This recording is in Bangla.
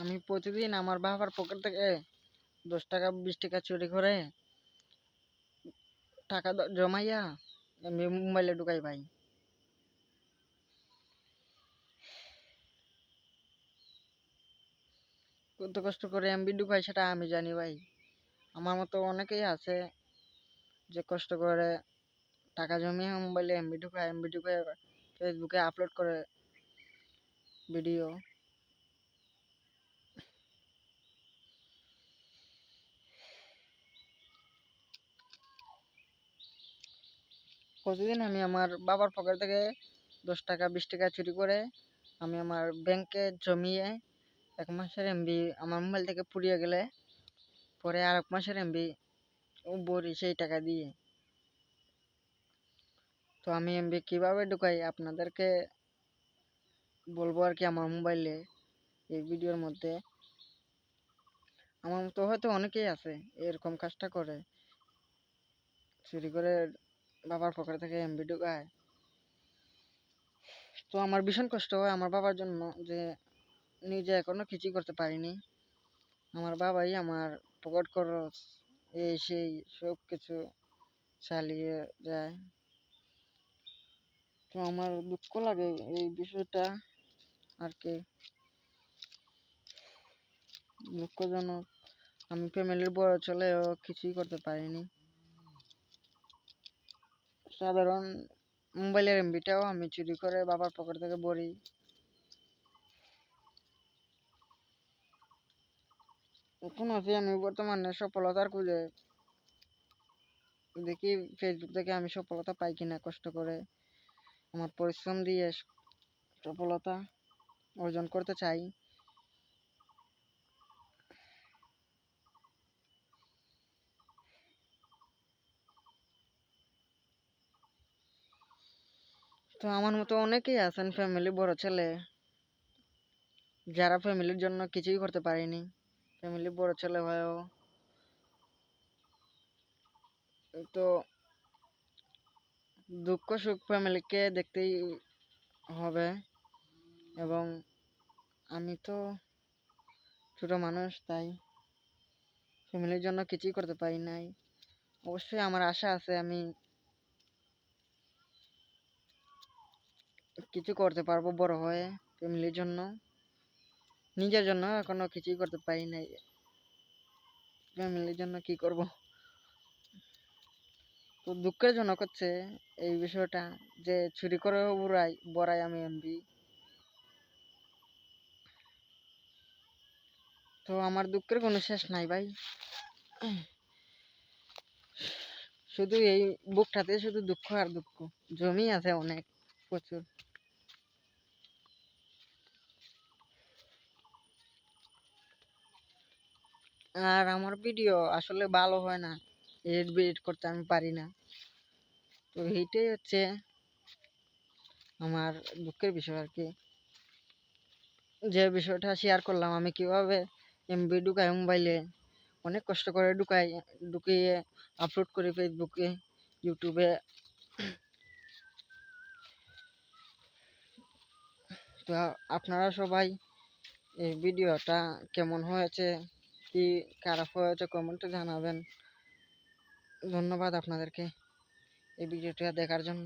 আমি প্রতিদিন আমার বাবার পকেট থেকে 10 টাকা 20 টাকা চুরি করে টাকা জমাইয়া আমি মোবাইলে ঢুকাই ভাই। কত কষ্ট করে এমবি ঢুকাই সেটা আমি জানি ভাই। আমার মতো অনেকেই আছে যে কষ্ট করে টাকা জমিয়ে মোবাইলে এমবি ঢুকায় ফেসবুকে আপলোড করে ভিডিও। প্রতিদিন আমি আমার বাবার পকেট থেকে 10 টাকা 20 টাকা চুরি করে আমি আমার ব্যাংকে জমিয়ে 1 মাসের এমবি আমার মোবাইল থেকে পুড়িয়ে গেলে পরে আর 1 মাসের এমবি ভরি সেই টাকা দিয়ে। তো আমি এমবি কিভাবে ঢুকাই আপনাদেরকে বলবো আর কি আমার মোবাইলে এই ভিডিওর মধ্যে। আমার মতো হয়তো অনেকেই আছে এরকম কাজটা করে, চুরি করে বাবার পকেট থেকে এমবি ঢুকায়। তো আমার ভীষণ কষ্ট হয় আমার বাবার জন্য যে নিজে এখনো কিছুই করতে পারিনি। আমার বাবাই আমার পকেট খরচ এই সেই সব কিছু চালিয়ে যায়। তো আমার দুঃখ লাগে এই বিষয়টা আর কি, দুঃখজনক। আমি ফ্যামিলির বড় ছেলেও কিছুই করতে পারিনি। সাধারণ মোবাইলের এমবিটাও আমি চুরি করে বাবার পকেট থেকে ভরি। এখন আছি আমি বর্তমানে সফলতার খুঁজে, দেখি ফেসবুক থেকে আমি সফলতা পাই কিনা, কষ্ট করে আমার পরিশ্রম দিয়ে সফলতা অর্জন করতে চাই। তো আমার মতো অনেকেই আছেন ফ্যামিলি বড় ছেলে যারা ফ্যামিলির জন্য কিছুই করতে পারেনি। ফ্যামিলি বড় ছেলে হয়েও তো দুঃখ সুখ ফ্যামিলিকে দেখতেই হবে। এবং আমি তো ছোট মানুষ, তাই ফ্যামিলির জন্য কিছুই করতে পারি নাই। অবশ্যই আমার আশা আছে আমি কিছু করতে পারবো বড় হয়ে ফ্যামিলির জন্য। নিজের জন্য এখনো কিছুই করতে পারি নাই, ফ্যামিলির জন্য কি করব। তো দুঃখের জনক হচ্ছে এই বিষয়টা যে চুরি করে বড়াই আমি এমবি। তো আমার দুঃখের কোনো শেষ নাই ভাই, শুধু এই বুকটাতে শুধু দুঃখ আর দুঃখ জমি আছে অনেক প্রচুর। আর আমার ভিডিও আসলে ভালো হয় না, এডিট করতে আমি পারি না। তো এইটাই হচ্ছে আমার দুঃখের বিষয় আর কি, যে বিষয়টা শেয়ার করলাম আমি কিভাবে এমবি ঢুকাই মোবাইলে, অনেক কষ্ট করে ঢুকিয়ে আপলোড করি ফেসবুকে, ইউটিউবে। তো আপনারা সবাই এই ভিডিওটা কেমন হয়েছে, কি খারাপ হয়েছে কমেন্টে জানাবেন। ধন্যবাদ আপনাদেরকে এই ভিডিওটা দেখার জন্য।